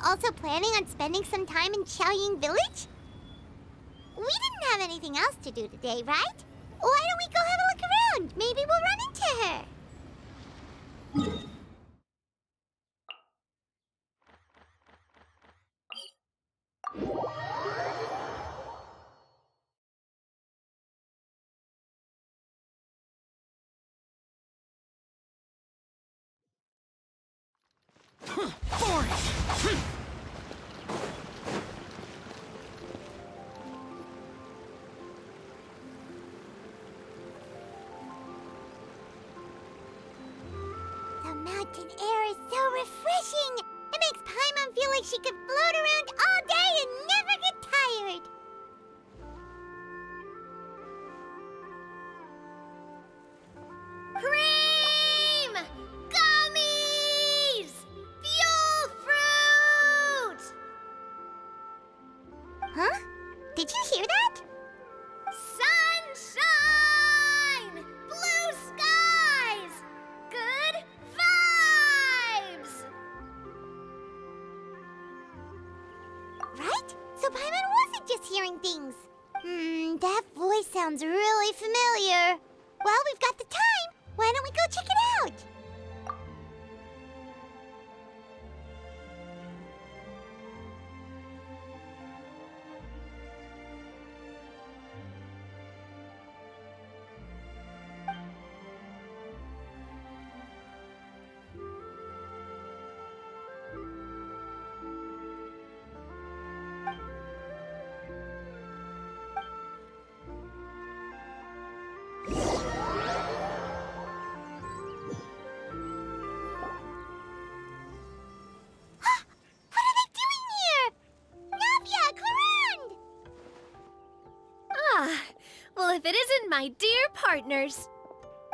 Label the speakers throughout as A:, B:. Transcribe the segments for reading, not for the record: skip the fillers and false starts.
A: also planning on spending some time in Xiaoying Village? We didn't have anything else to do today, right? Why don't we go have a look around? Maybe we'll run into her. The mountain air is so refreshing. It makes Paimon feel like she could float around all day and never get tired. Cream! Gummies! Fuel fruit! Huh? Did you hear that? Sunshine! Blue skies! Good vibes! Right? So Paimon wasn't just hearing things. That voice sounds really familiar. Well, we've got the time. Why don't we go check it out?
B: Well, if it isn't my dear partners.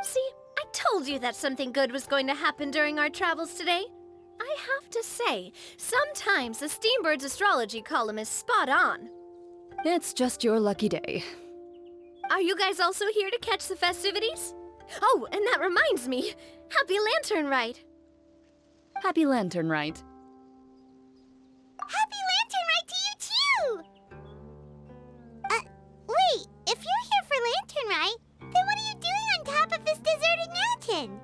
B: See, I told you that something good was going to happen during our travels today. I have to say, sometimes the Steambird's astrology column is spot on.
C: It's just your lucky day.
B: Are you guys also here to catch the festivities? Oh, and that reminds me. Happy Lantern Rite.
C: Happy Lantern Rite.
A: Happy Lantern Rite to you, too! Wait, if you're here for Lantern Rite, then what are you doing on top of this deserted mountain?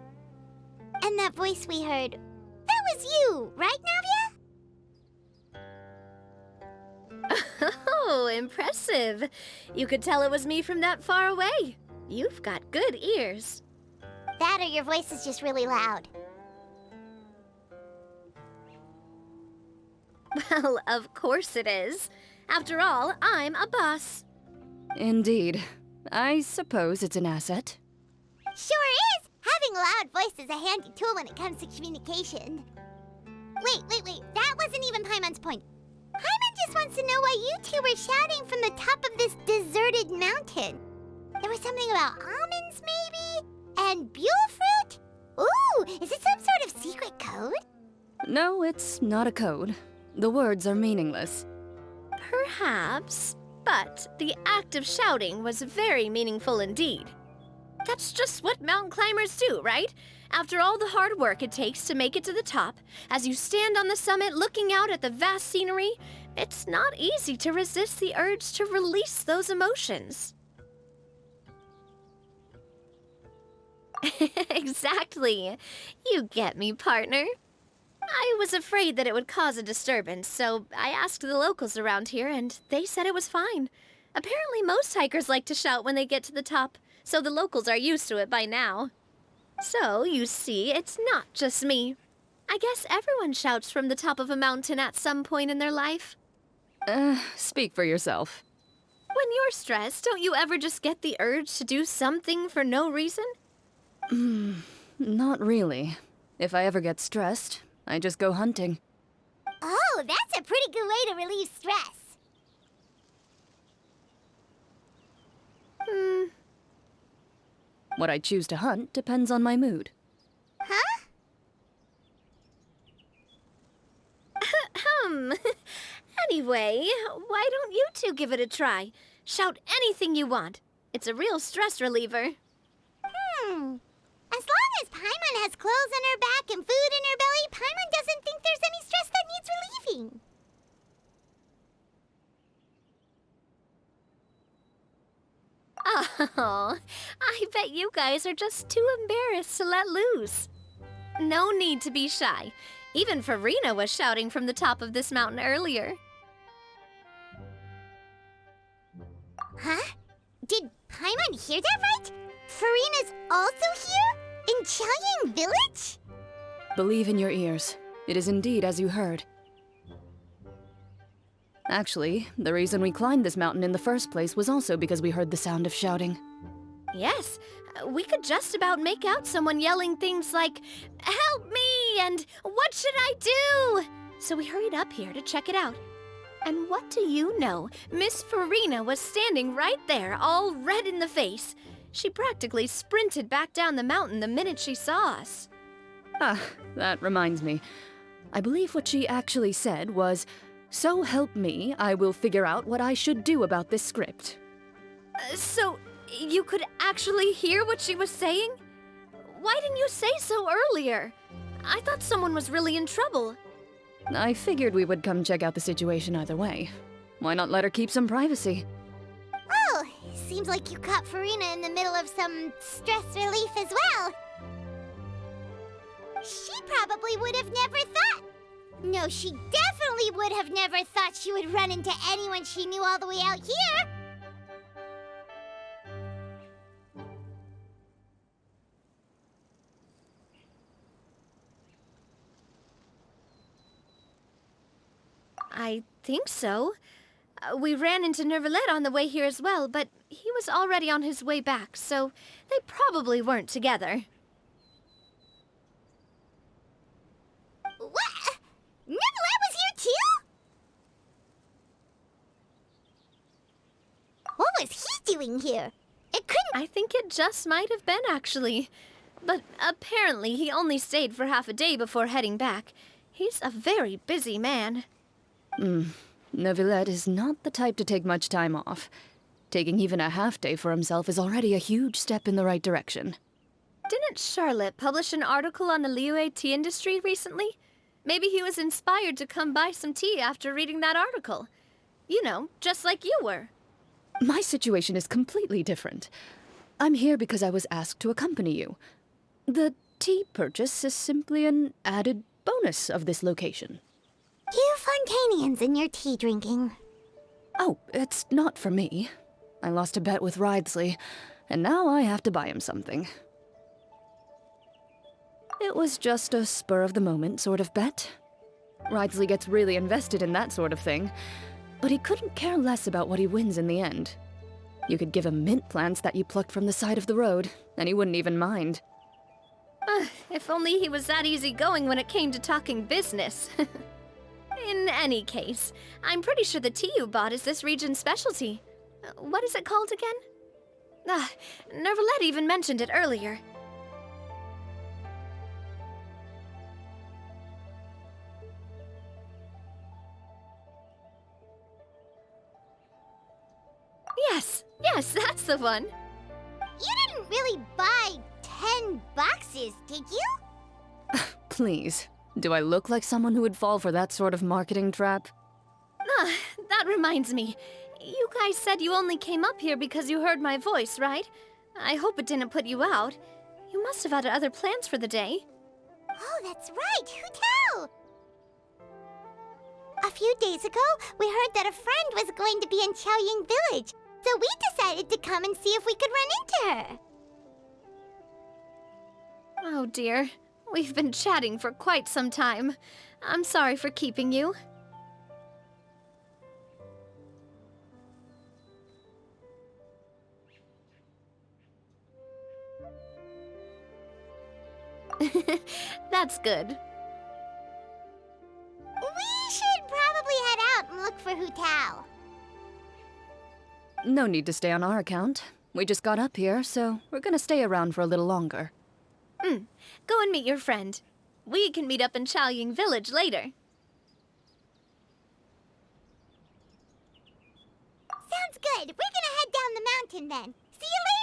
A: And that voice we heard, that was you, right, Navia?
B: Oh, impressive. You could tell it was me from that far away. You've got good ears.
A: That or your voice is just really loud.
B: Well, of course it is. After all, I'm a boss.
C: Indeed. I suppose it's an asset.
A: Sure is! Having a loud voice is a handy tool when it comes to communication. Wait. That wasn't even Paimon's point. Paimon just wants to know why you two were shouting from the top of this deserted mountain. There was something about almonds, maybe? And buell fruit? Ooh, is it some sort of secret code?
C: No, it's not a code. The words are meaningless.
B: Perhaps, but the act of shouting was very meaningful indeed. That's just what mountain climbers do, right? After all the hard work it takes to make it to the top, as you stand on the summit looking out at the vast scenery, it's not easy to resist the urge to release those emotions. Exactly. You get me, partner. I was afraid that it would cause a disturbance, so I asked the locals around here, and they said it was fine. Apparently most hikers like to shout when they get to the top, so the locals are used to it by now. So, you see, it's not just me. I guess everyone shouts from the top of a mountain at some point in their life.
C: Speak for yourself.
B: When you're stressed, don't you ever just get the urge to do something for no reason?
C: Not really. If I ever get stressed, I just go hunting.
A: Oh, that's a pretty good way to relieve stress.
C: What I choose to hunt depends on my mood.
A: Huh?
B: Anyway, why don't you two give it a try? Shout anything you want. It's a real stress reliever.
A: As long as Paimon has clothes on her back and food in her belly, Paimon doesn't think there's any stress that needs relieving.
B: bet you guys are just too embarrassed to let loose. No need to be shy. Even Farina was shouting from the top of this mountain earlier.
A: Huh? Did Paimon hear that right? Farina's also here? In Chaoyang Village?
C: Believe in your ears. It is indeed as you heard. Actually, the reason we climbed this mountain in the first place was also because we heard the sound of shouting.
B: Yes, we could just about make out someone yelling things like, "Help me!" and "What should I do?" So we hurried up here to check it out. And what do you know? Miss Farina was standing right there, all red in the face. She practically sprinted back down the mountain the minute she saw us.
C: Ah, that reminds me. I believe what she actually said was, "So help me, I will figure out what I should do about this script."
B: So, you could actually hear what she was saying? Why didn't you say so earlier? I thought someone was really in trouble.
C: I figured we would come check out the situation either way. Why not let her keep some privacy?
A: Oh, seems like you caught Farina in the middle of some stress relief as well. She probably would have never thought. No, she definitely would have never thought she would run into anyone she knew all the way out here.
B: I think so. We ran into Nervalet on the way here as well, but he was already on his way back, so they probably weren't together.
A: What? Neverland was here too? What was he doing here? It couldn't.
B: I think it just might have been, actually. But apparently he only stayed for half a day before heading back. He's a very busy man.
C: Neuvillette is not the type to take much time off. Taking even a half day for himself is already a huge step in the right direction.
B: Didn't Charlotte publish an article on the Liyue tea industry recently? Maybe he was inspired to come buy some tea after reading that article. You know, just like you were.
C: My situation is completely different. I'm here because I was asked to accompany you. The tea purchase is simply an added bonus of this location.
A: You Fontanians and your tea drinking.
C: Oh, it's not for me. I lost a bet with Ridesley, and now I have to buy him something. It was just a spur-of-the-moment sort of bet. Ridesley gets really invested in that sort of thing, but he couldn't care less about what he wins in the end. You could give him mint plants that you plucked from the side of the road, and he wouldn't even mind.
B: If only he was that easygoing when it came to talking business. In any case, I'm pretty sure the tea you bought is this region's specialty. What is it called again? Nervalet even mentioned it earlier. Yes, that's the one.
A: You didn't really buy 10 boxes, did you?
C: Please, do I look like someone who would fall for that sort of marketing trap?
B: That reminds me. You guys said you only came up here because you heard my voice, right? I hope it didn't put you out. You must have had other plans for the day.
A: Oh, that's right. Who tell? A few days ago, we heard that a friend was going to be in Chaoyang Village, so we decided to come and see if we could run into her.
B: Oh dear. We've been chatting for quite some time. I'm sorry for keeping you. That's good.
A: We should probably head out and look for Hu Tao.
C: No need to stay on our account. We just got up here, so we're gonna stay around for a little longer.
B: Go and meet your friend. We can meet up in Chaoyang Village later.
A: Sounds good. We're gonna head down the mountain then. See you later!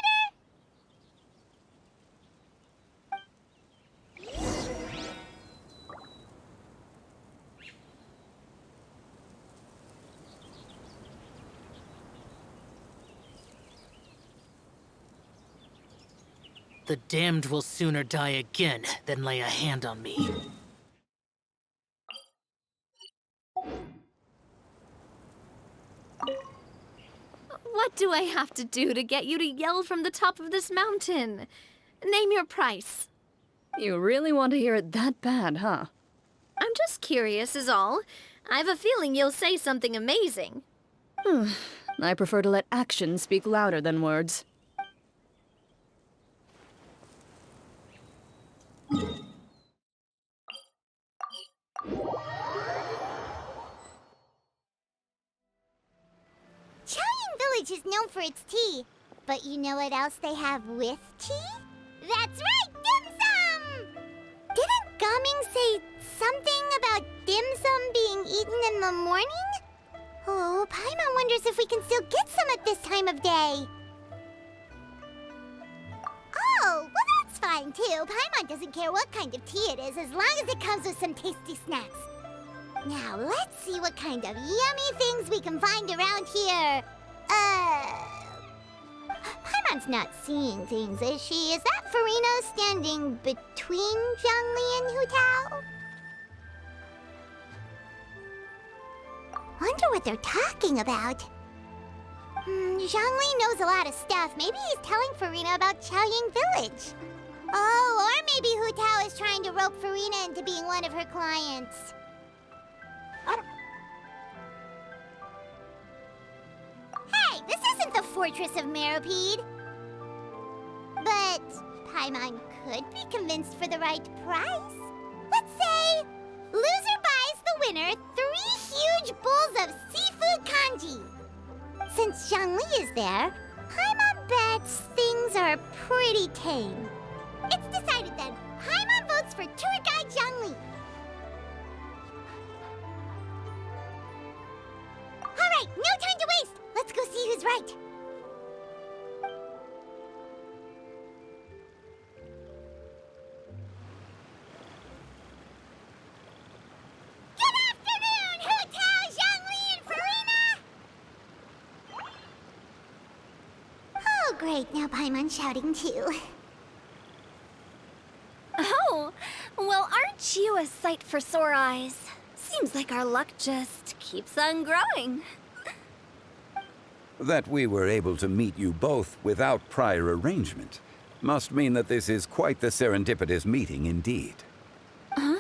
D: The damned will sooner die again than lay a hand on me.
B: What do I have to do to get you to yell from the top of this mountain? Name your price.
C: You really want to hear it that bad, huh?
B: I'm just curious is all. I have a feeling you'll say something amazing.
C: I prefer to let actions speak louder than words.
A: Chaoying Village is known for its tea. But you know what else they have with tea? That's right, dim sum! Didn't Gaming say something about dim sum being eaten in the morning? Oh, Paimon wonders if we can still get some at this time of day. Oh, well that's fine too. Paimon doesn't care what kind of tea it is as long as it comes with some tasty snacks. Now, let's see what kind of yummy things we can find around here. Paimon's not seeing things, is she? Is that Farina standing between Zhongli and Hu Tao? Wonder what they're talking about. Zhongli knows a lot of stuff. Maybe he's telling Farina about Chaoying Village. Oh, or maybe Hu Tao is trying to rope Farina into being one of her clients. Hey, this isn't the Fortress of Meropide. But Paimon could be convinced for the right price. Let's say loser buys the winner 3 huge bowls of seafood kanji. Since Zhongli is there, Paimon bets things are pretty tame. It's decided then. Paimon votes for tour guide Zhongli. All right, no time to waste. Let's go see who's right. Good afternoon, Hu Tao, Zhongli, and Farina! Oh, great. Now Paimon's shouting too.
E: Oh, well, aren't you a sight for sore eyes? Seems like our luck just keeps on growing.
F: That we were able to meet you both without prior arrangement must mean that this is quite the serendipitous meeting indeed.
E: Huh?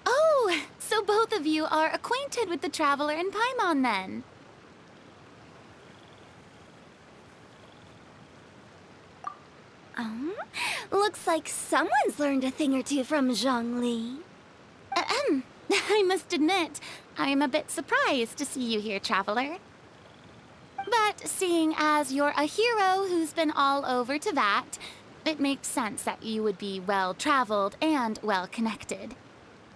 E: Oh, so both of you are acquainted with the Traveler and Paimon then? Looks like someone's learned a thing or two from Zhongli. I must admit, I am a bit surprised to see you here, Traveler. But seeing as you're a hero who's been all over Teyvat, it makes sense that you would be well-traveled and well-connected.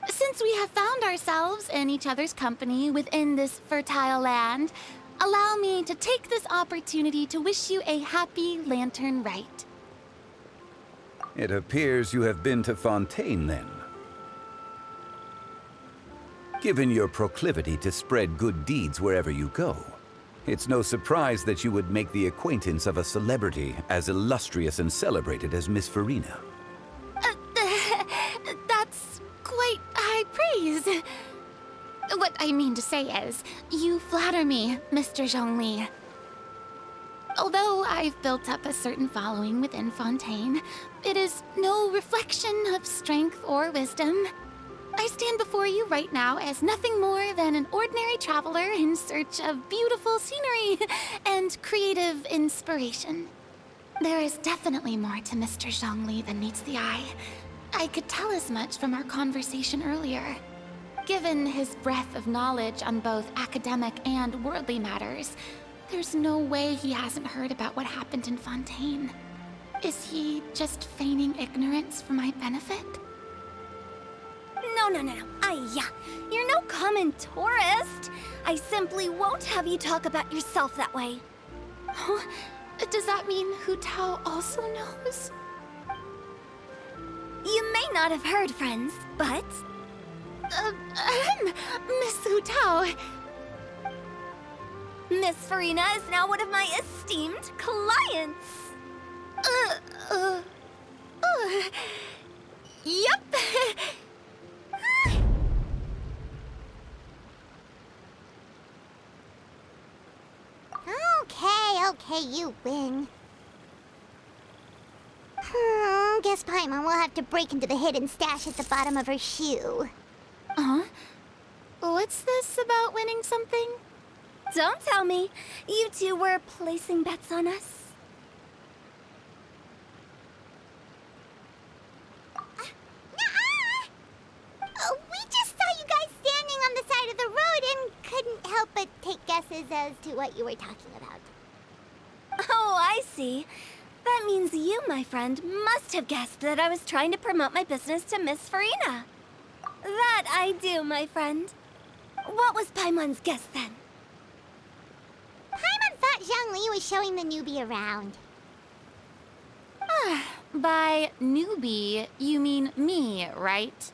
E: Since we have found ourselves in each other's company within this fertile land, allow me to take this opportunity to wish you a happy Lantern Rite.
F: It appears you have been to Fontaine, then. Given your proclivity to spread good deeds wherever you go, it's no surprise that you would make the acquaintance of a celebrity as illustrious and celebrated as Miss Farina.
E: That's quite high praise. What I mean to say is, you flatter me, Mr. Zhongli. Although I've built up a certain following within Fontaine, it is no reflection of strength or wisdom. I stand before you right now as nothing more than an ordinary traveler in search of beautiful scenery and creative inspiration. There is definitely more to Mr. Zhongli than meets the eye. I could tell as much from our conversation earlier. Given his breadth of knowledge on both academic and worldly matters, there's no way he hasn't heard about what happened in Fontaine. Is he just feigning ignorance for my benefit?
G: No. You're no common tourist. I simply won't have you talk about yourself that way.
E: Huh? Does that mean Hu Tao also knows?
G: You may not have heard, friends, but...
E: Miss Hu Tao.
G: Miss Farina is now one of my esteemed clients.
E: Ooh. Yup.
A: Okay, you win. Guess Paimon will have to break into the hidden stash at the bottom of her shoe.
E: Huh? What's this about winning something?
G: Don't tell me. You two were placing bets on us.
A: We just saw you guys standing on the side of the road and couldn't help but take guesses as to what you were talking about.
G: Oh, I see. That means you, my friend, must have guessed that I was trying to promote my business to Miss Farina. That I do, my friend. What was Paimon's guess then?
A: Paimon thought Zhongli was showing the newbie around.
E: By newbie, you mean me, right?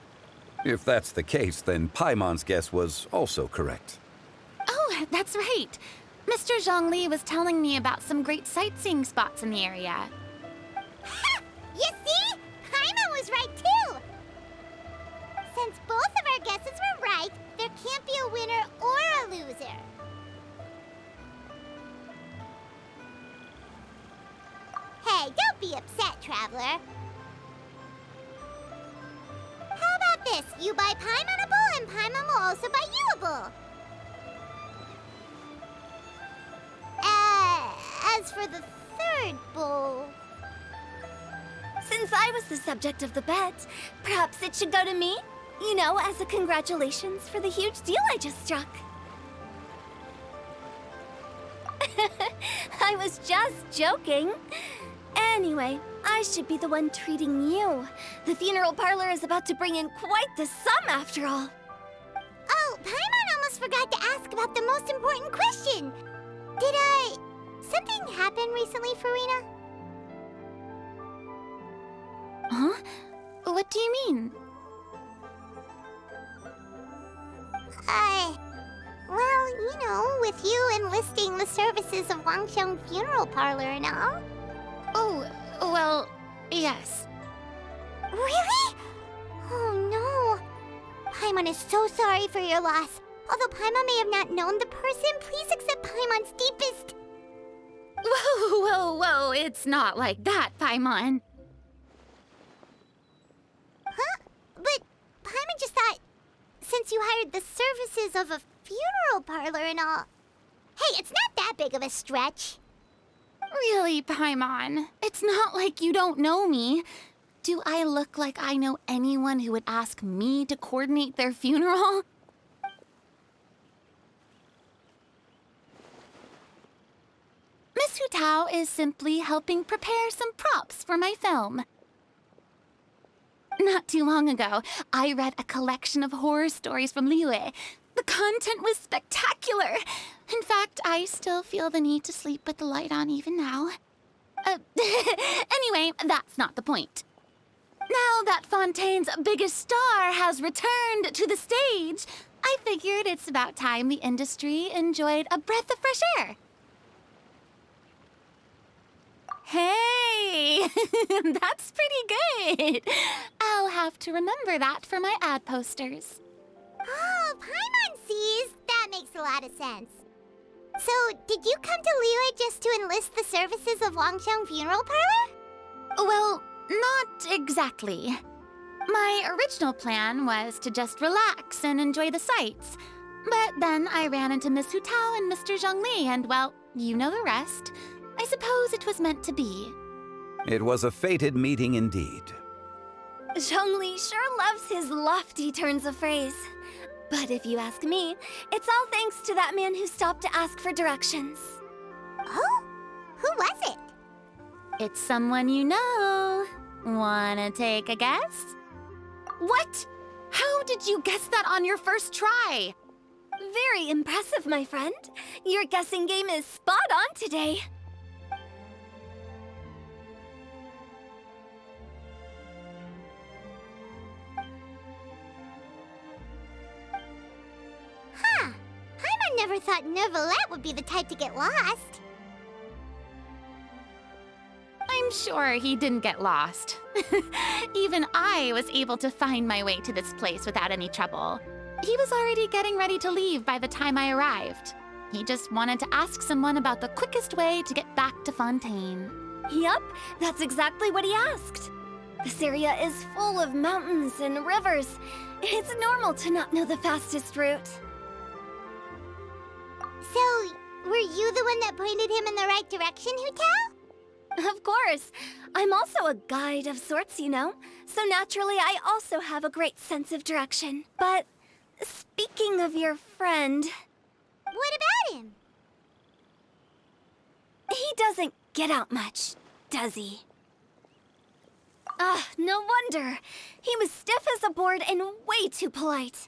F: If that's the case, then Paimon's guess was also correct.
E: Oh, that's right. Mr. Zhongli was telling me about some great sightseeing spots in the area.
A: Ha! You see? Paimon was right too! Since both of our guesses were right, there can't be a winner or a loser. Hey, don't be upset, Traveler. How about this? You buy Paimon a bowl, and Paimon will also buy you a bowl. As for the third bowl...
G: Since I was the subject of the bet, perhaps it should go to me? You know, as a congratulations for the huge deal I just struck. I was just joking. Anyway, I should be the one treating you. The funeral parlor is about to bring in quite the sum after all.
A: Oh, Paimon almost forgot to ask about the most important question. Did something happen recently, Farina?
E: Huh? What do you mean?
A: Well, you know, with you enlisting the services of Wangsheng Funeral Parlor and all.
E: Oh, well, yes.
A: Really? Oh no. Paimon is so sorry for your loss. Although Paimon may have not known the person, please accept Paimon's deepest...
E: Whoa, it's not like that, Paimon.
A: Huh? But Paimon just thought, since you hired the services of a funeral parlor and all... Hey, it's not that big of a stretch.
E: Really, Paimon? It's not like you don't know me. Do I look like I know anyone who would ask me to coordinate their funeral? Miss Hu Tao is simply helping prepare some props for my film. Not too long ago, I read a collection of horror stories from Liyue. The content was spectacular. In fact, I still feel the need to sleep with the light on even now. Anyway, that's not the point. Now that Fontaine's biggest star has returned to the stage, I figured it's about time the industry enjoyed a breath of fresh air. Hey, that's pretty good. I'll have to remember that for my ad posters.
A: Oh, Paimon sees. That makes a lot of sense. So, did you come to Liyue just to enlist the services of Wangsheng Funeral Parlor?
E: Well, not exactly. My original plan was to just relax and enjoy the sights. But then I ran into Miss Hu Tao and Mr. Zhongli, and well, you know the rest. I suppose it was meant to be.
F: It was a fated meeting indeed.
G: Zhongli sure loves his lofty turns of phrase. But if you ask me, it's all thanks to that man who stopped to ask for directions.
A: Oh? Who was it?
E: It's someone you know. Wanna take a guess? What? How did you guess that on your first try?
G: Very impressive, my friend. Your guessing game is spot on today.
A: Huh. Paimon never thought Neuvillette would be the type to get lost.
E: I I'm sure he didn't get lost. Even I was able to find my way to this place without any trouble. He was already getting ready to leave by the time I arrived. He just wanted to ask someone about the quickest way to get back to Fontaine.
G: Yup, that's exactly what he asked. This area is full of mountains and rivers. It's normal to not know the fastest route.
A: So, were you the one that pointed him in the right direction, Hu-Tao?
G: Of course. I'm also a guide of sorts, you know. So naturally, I also have a great sense of direction. But speaking of your friend...
A: What about him?
G: He doesn't get out much, does he? Ah, no wonder. He was stiff as a board and way too polite.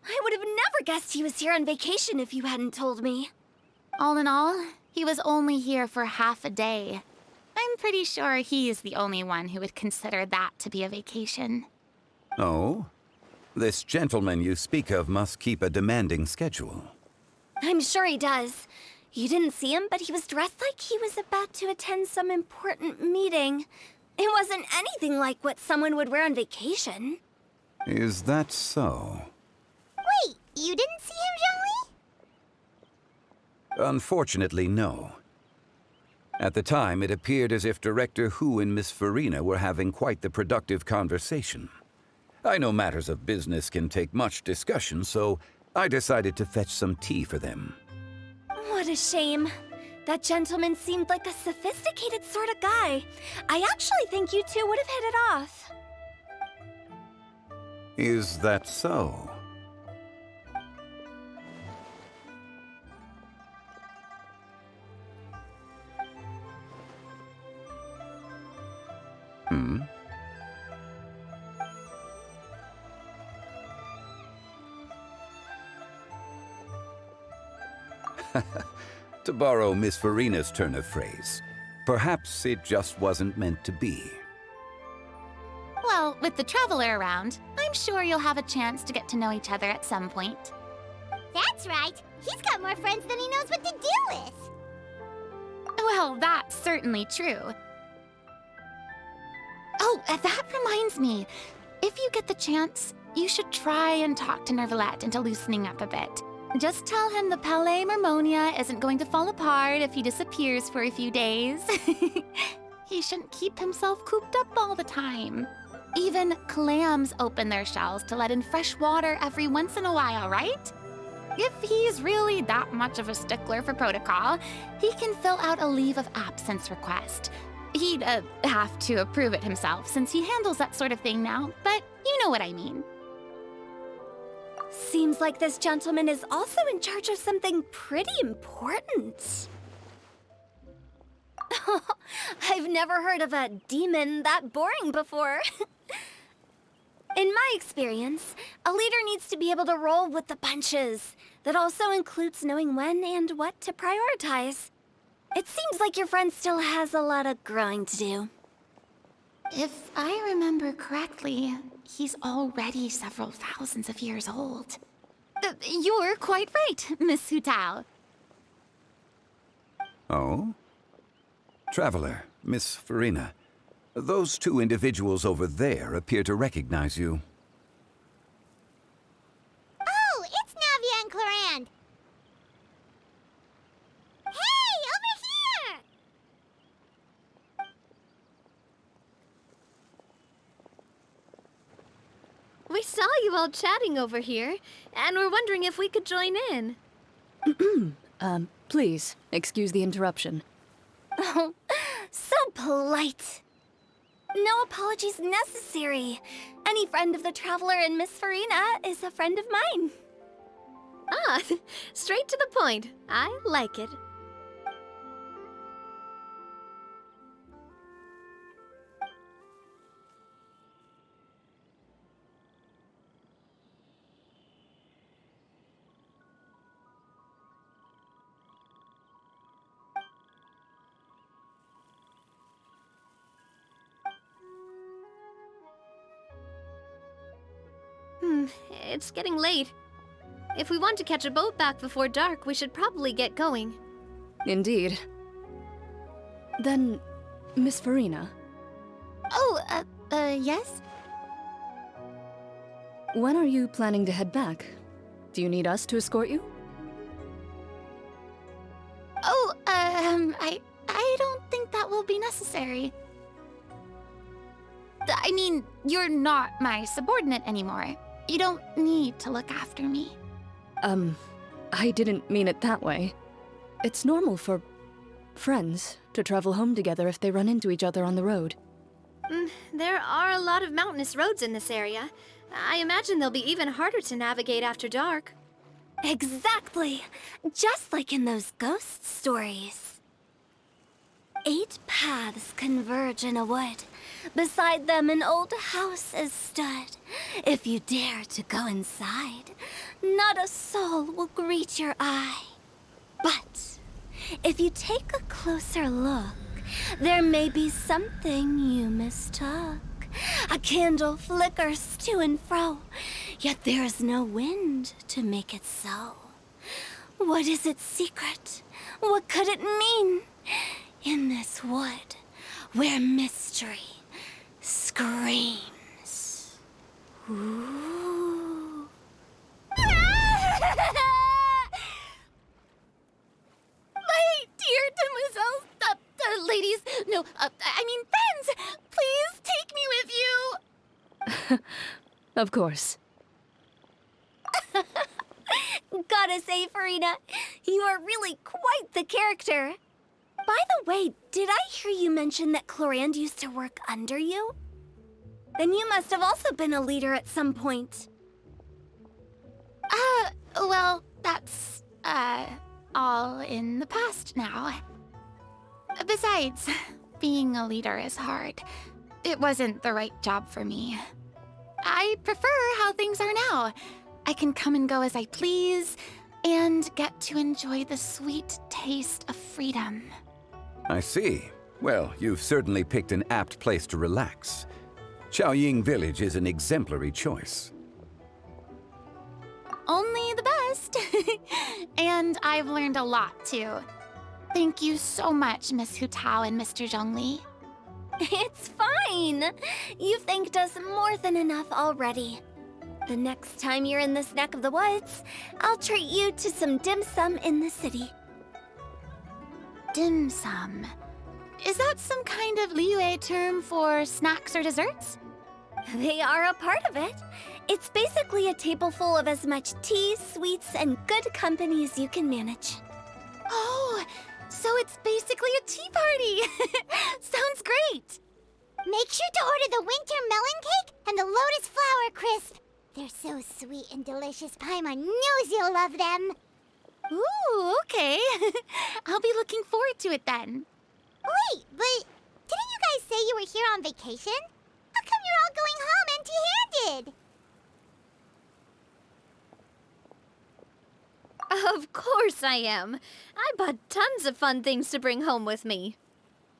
G: I would have never guessed he was here on vacation if you hadn't told me.
E: All in all, he was only here for half a day. I'm pretty sure he is the only one who would consider that to be a vacation.
F: Oh? This gentleman you speak of must keep a demanding schedule.
G: I'm sure he does. You didn't see him, but he was dressed like he was about to attend some important meeting. It wasn't anything like what someone would wear on vacation.
F: Is that so?
A: Wait, you didn't see him, Zhongli?
F: Unfortunately, no. At the time, it appeared as if Director Hu and Miss Farina were having quite the productive conversation. I know matters of business can take much discussion, so I decided to fetch some tea for them.
G: What a shame. That gentleman seemed like a sophisticated sort of guy. I actually think you two would have hit it off.
F: Is that so? Hmm? To borrow Miss Farina's turn of phrase, perhaps it just wasn't meant to be.
E: Well, with the Traveler around, I'm sure you'll have a chance to get to know each other at some point.
A: That's right. He's got more friends than he knows what to do with.
E: Well, that's certainly true. Oh, that reminds me. If you get the chance, you should try and talk to Nervalette into loosening up a bit. Just tell him the Palais Mermonia isn't going to fall apart if he disappears for a few days. He shouldn't keep himself cooped up all the time. Even clams open their shells to let in fresh water every once in a while, right? If he's really that much of a stickler for protocol, he can fill out a leave of absence request. He'd have to approve it himself since he handles that sort of thing now, but you know what I mean.
G: Seems like this gentleman is also in charge of something pretty important. I've never heard of a demon that boring before. In my experience, a leader needs to be able to roll with the punches. That also includes knowing when and what to prioritize. It seems like your friend still has a lot of growing to do.
E: If I remember correctly, he's already several thousands of years old. You're quite right, Miss Hu-Tao.
F: Oh? Traveler, Miss Farina, those two individuals over there appear to recognize you.
A: Oh, it's Navia and Clarand. Hey, over here!
B: We saw you all chatting over here, and we're wondering if we could join in.
C: Please, excuse the interruption.
G: Oh, so polite. No apologies necessary. Any friend of the Traveler and Miss Farina is a friend of mine.
B: Ah, straight to the point. I like it. It's getting late. If we want to catch a boat back before dark, we should probably get going.
C: Indeed. Then, Miss Farina,
E: Oh, yes?
C: when are you planning to head back? Do you need us to escort you?
E: Oh, I don't think that will be necessary. I mean, you're not my subordinate anymore. You don't need to look after me.
C: I didn't mean it that way. It's normal for friends to travel home together if they run into each other on the road.
B: There are a lot of mountainous roads in this area. I imagine they'll be even harder to navigate after dark.
G: Exactly! Just like in those ghost stories. 8 paths converge in a wood. Beside them an old house is stood. If you dare to go inside, not a soul will greet your eye. But if you take a closer look, there may be something you mistook. A candle flickers to and fro, yet there is no wind to make it so. What is its secret? What could it mean? In this wood, where mystery screams. Ooh.
E: My dear demoiselles, ladies, no, I mean friends, please take me with you.
C: Of course.
G: Gotta say, Farina, you are really quite the character. By the way, did I hear you mention that Clorand used to work under you? Then you must have also been a leader at some point.
E: Well, that's, all in the past now. Besides, being a leader is hard. It wasn't the right job for me. I prefer how things are now. I can come and go as I please, and get to enjoy the sweet taste of freedom.
F: I see. Well, you've certainly picked an apt place to relax. Xiaoying Village is an exemplary choice.
E: Only the best. And I've learned a lot, too. Thank you so much, Miss Hu Tao and Mr. Zhongli.
G: It's fine. You've thanked us more than enough already. The next time you're in this neck of the woods, I'll treat you to some dim sum in the city.
E: Dim sum. Is that some kind of Liyue term for snacks or desserts?
G: They are a part of it. It's basically a table full of as much tea, sweets, and good company as you can manage.
E: Oh, so it's basically a tea party. Sounds great.
A: Make sure to order the winter melon cake and the lotus flower crisp. They're so sweet and delicious. Paimon knows you'll love them.
E: Ooh, okay. I'll be looking forward to it then.
A: Wait, but didn't you guys say you were here on vacation? How come you're all going home empty-handed?
B: Of course I am. I bought tons of fun things to bring home with me.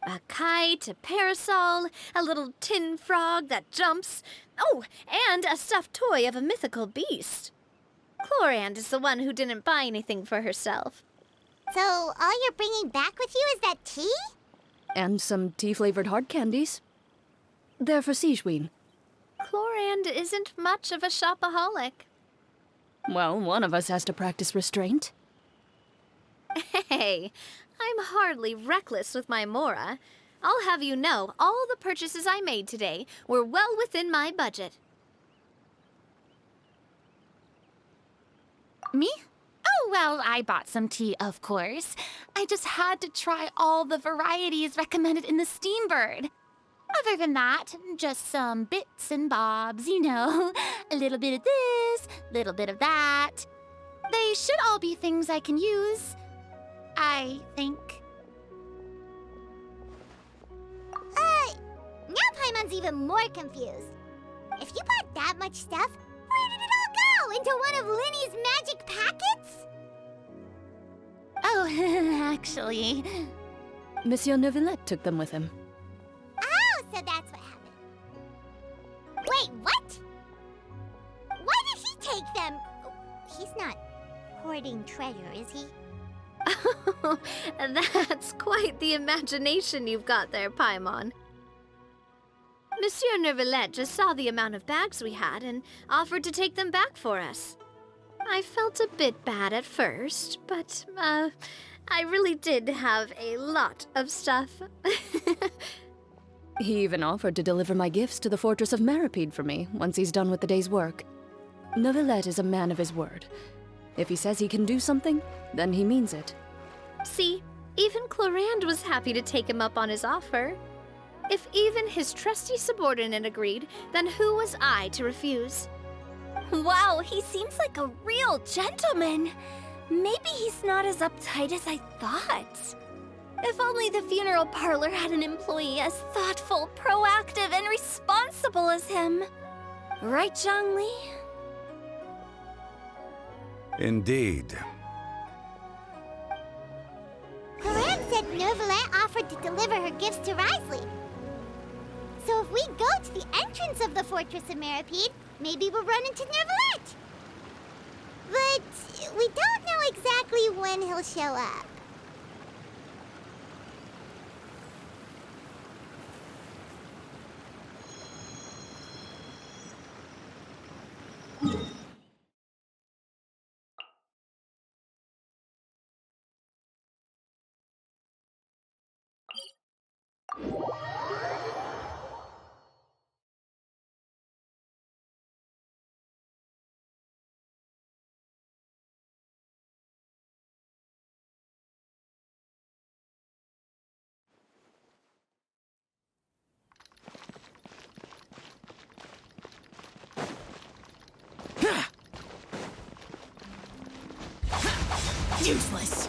B: A kite, a parasol, a little tin frog that jumps. Oh, and a stuffed toy of a mythical beast. Clorand is the one who didn't buy anything for herself.
A: So all you're bringing back with you is that tea?
C: And some tea-flavored hard candies. They're for Sigewin.
B: Clorand isn't much of a shopaholic.
C: Well, one of us has to practice restraint.
B: Hey, I'm hardly reckless with my Mora. I'll have you know, all the purchases I made today were well within my budget.
E: Me? Oh, well, I bought some tea, of course. I just had to try all the varieties recommended in the Steambird. Other than that, just some bits and bobs, you know. A little bit of this, little bit of that. They should all be things I can use, I think.
A: Now Paimon's even more confused. If you bought that much stuff, where did it all go? Into one of Linny's magic packets?
E: Oh, actually...
C: Monsieur Neuvillette took them with him.
A: Oh, so that's what happened. Wait, what? Why did he take them? He's not hoarding treasure, is he?
B: That's quite the imagination you've got there, Paimon. Monsieur Neuvillette just saw the amount of bags we had and offered to take them back for us. I felt a bit bad at first, but, I really did have a lot of stuff.
C: He even offered to deliver my gifts to the Fortress of Meripede for me once he's done with the day's work. Neuvillette is a man of his word. If he says he can do something, then he means it.
B: See, even Clorand was happy to take him up on his offer. If even his trusty subordinate agreed, then who was I to refuse?
G: Wow, he seems like a real gentleman. Maybe he's not as uptight as I thought. If only the funeral parlor had an employee as thoughtful, proactive, and responsible as him. Right, Zhongli?
F: Indeed.
A: Corinne said Neuvillette offered to deliver her gifts to Risley. So if we go to the entrance of the Fortress of Meripede, maybe we'll run into Neuvillette. But we don't know exactly when he'll show up.
D: Useless!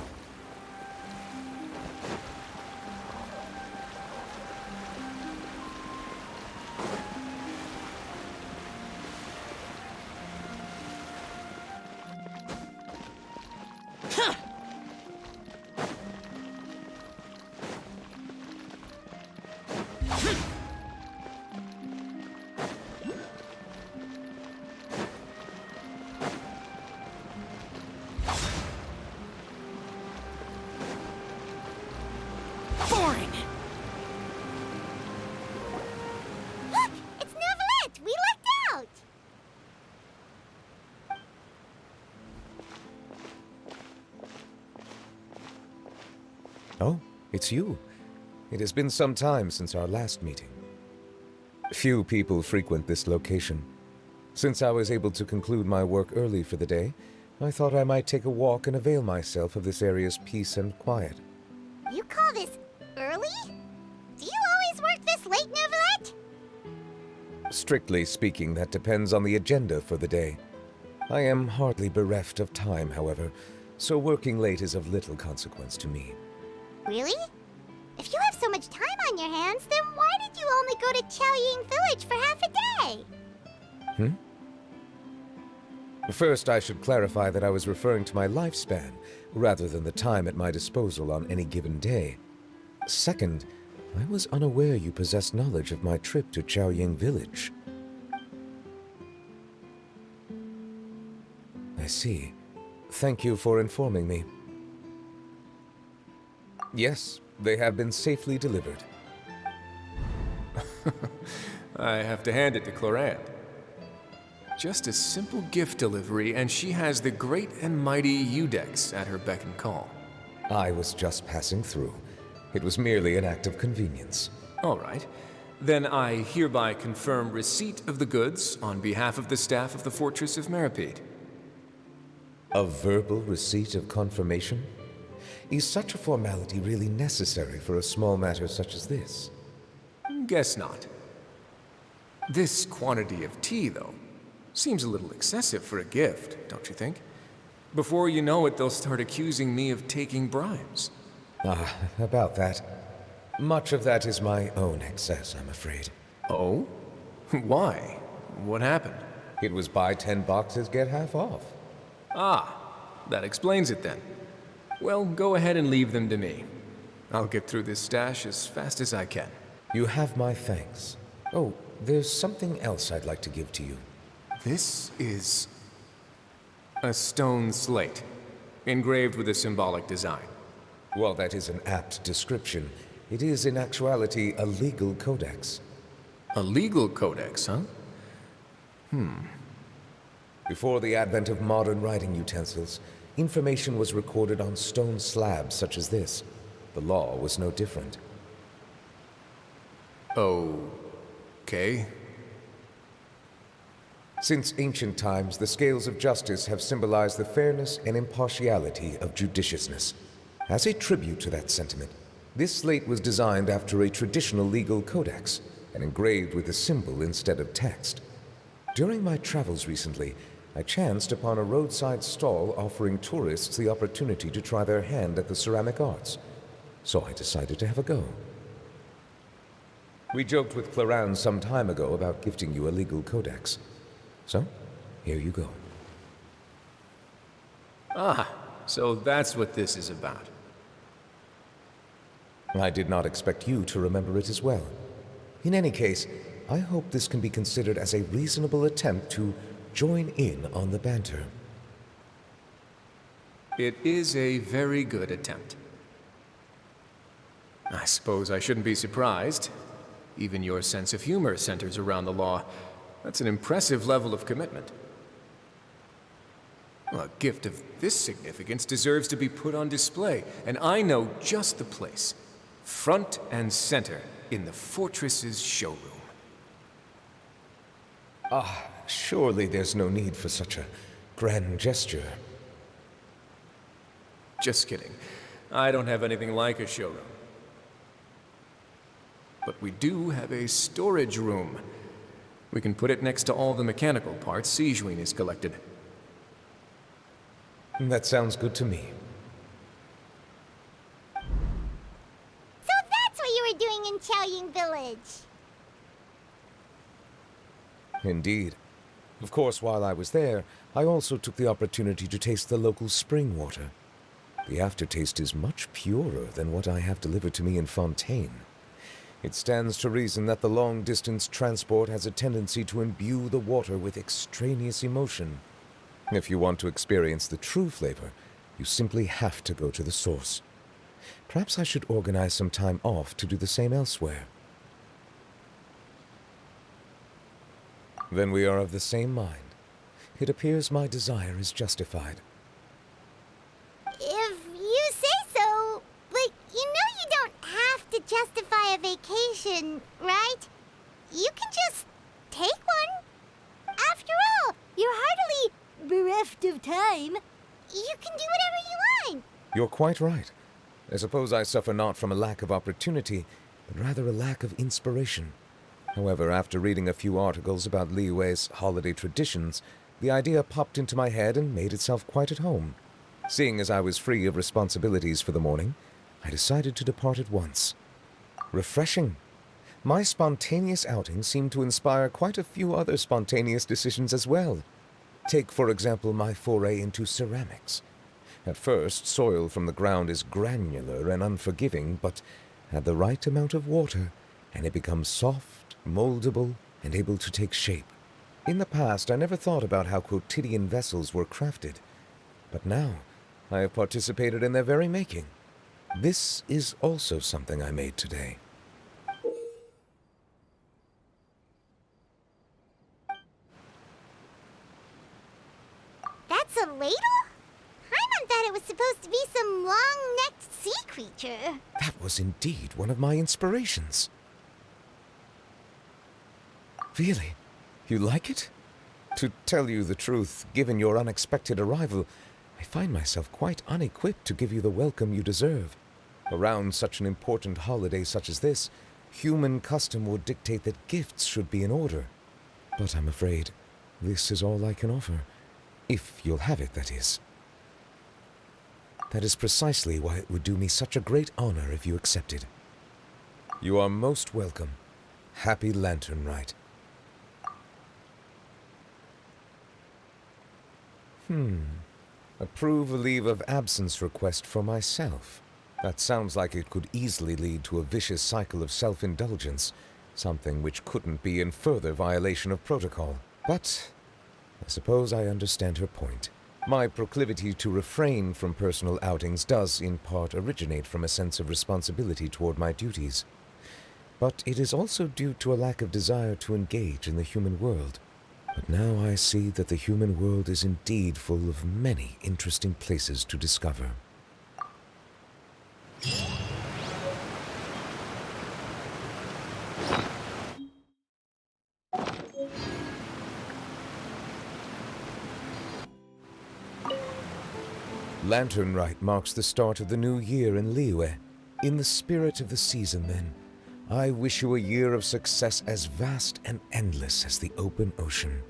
D: Boring!
A: Look! It's Neuvillette! We lucked out!
H: Oh, it's you. It has been some time since our last meeting. Few people frequent this location. Since I was able to conclude my work early for the day, I thought I might take a walk and avail myself of this area's peace and quiet.
A: You call this early? Do you always work this late, Neuvillette?
H: Strictly speaking, that depends on the agenda for the day. I am hardly bereft of time, however, so working late is of little consequence to me.
A: Really? If you have so much time on your hands, then why did you only go to Chaoying Village for half a day?
H: First, I should clarify that I was referring to my lifespan, rather than the time at my disposal on any given day. Second, I was unaware you possessed knowledge of my trip to Chaoying Village. I see. Thank you for informing me. Yes, they have been safely delivered.
I: I have to hand it to Clorand. Just a simple gift delivery, and she has the great and mighty Udex at her beck and call.
H: I was just passing through. It was merely an act of convenience.
I: All right. Then I hereby confirm receipt of the goods on behalf of the staff of the Fortress of Meripede.
H: A verbal receipt of confirmation? Is such a formality really necessary for a small matter such as this?
I: Guess not. This quantity of tea, though, seems a little excessive for a gift, don't you think? Before you know it, they'll start accusing me of taking bribes.
H: Ah, about that. Much of that is my own excess, I'm afraid.
I: Oh? Why? What happened?
H: It was buy 10 boxes, get half off.
I: Ah, that explains it then. Well, go ahead and leave them to me. I'll get through this stash as fast as I can.
H: You have my thanks. Oh, there's something else I'd like to give to you.
I: This is a stone slate. engraved with a symbolic design.
H: While that is an apt description, it is in actuality a legal codex.
I: A legal codex, huh?
H: Before the advent of modern writing utensils, information was recorded on stone slabs such as this. The law was no different.
I: Okay.
H: Since ancient times, the scales of justice have symbolized the fairness and impartiality of judiciousness. As a tribute to that sentiment, this slate was designed after a traditional legal codex and engraved with a symbol instead of text. During my travels recently, I chanced upon a roadside stall offering tourists the opportunity to try their hand at the ceramic arts, so I decided to have a go. We joked with Claran some time ago about gifting you a legal codex. So, here you go.
I: Ah, so that's what this is about.
H: I did not expect you to remember it as well. In any case, I hope this can be considered as a reasonable attempt to join in on the banter.
I: It is a very good attempt. I suppose I shouldn't be surprised. Even your sense of humor centers around the law. That's an impressive level of commitment. Well, a gift of this significance deserves to be put on display, and I know just the place. Front and center in the fortress's showroom.
H: Surely there's no need for such a grand gesture.
I: Just kidding. I don't have anything like a showroom. But we do have a storage room. We can put it next to all the mechanical parts Sijuin has collected.
H: That sounds good to me.
A: So that's what you were doing in Chaoying Village.
H: Indeed. Of course, while I was there, I also took the opportunity to taste the local spring water. The aftertaste is much purer than what I have delivered to me in Fontaine. It stands to reason that the long-distance transport has a tendency to imbue the water with extraneous emotion. If you want to experience the true flavor, you simply have to go to the source. Perhaps I should organize some time off to do the same elsewhere. Then we are of the same mind. It appears my desire is justified.
A: If you say so, but you know you don't have to justify a vacation, right? You can just take one. After all, you're hardly bereft of time. You can do whatever you want.
H: You're quite right. I suppose I suffer not from a lack of opportunity, but rather a lack of inspiration. However, after reading a few articles about Liyue's holiday traditions, the idea popped into my head and made itself quite at home. Seeing as I was free of responsibilities for the morning, I decided to depart at once. Refreshing. My spontaneous outing seemed to inspire quite a few other spontaneous decisions as well. Take, for example, my foray into ceramics. At first, soil from the ground is granular and unforgiving, but add the right amount of water, and it becomes soft, moldable, and able to take shape. In the past, I never thought about how quotidian vessels were crafted, but now I have participated in their very making. This is also something I made today.
A: That's a ladle? Paimon thought it was supposed to be some long-necked sea creature.
H: That was indeed one of my inspirations. Really? You like it? To tell you the truth, given your unexpected arrival, I find myself quite unequipped to give you the welcome you deserve. Around such an important holiday such as this, human custom would dictate that gifts should be in order. But I'm afraid this is all I can offer. If you'll have it, that is. That is precisely why it would do me such a great honor if you accepted. You are most welcome. Happy Lantern Rite. Approve a leave of absence request for myself. That sounds like it could easily lead to a vicious cycle of self-indulgence, something which couldn't be in further violation of protocol. But I suppose I understand her point. My proclivity to refrain from personal outings does, in part, originate from a sense of responsibility toward my duties. But it is also due to a lack of desire to engage in the human world. But now I see that the human world is indeed full of many interesting places to discover. Lantern Rite marks the start of the new year in Liyue. In the spirit of the season, then, I wish you a year of success as vast and endless as the open ocean.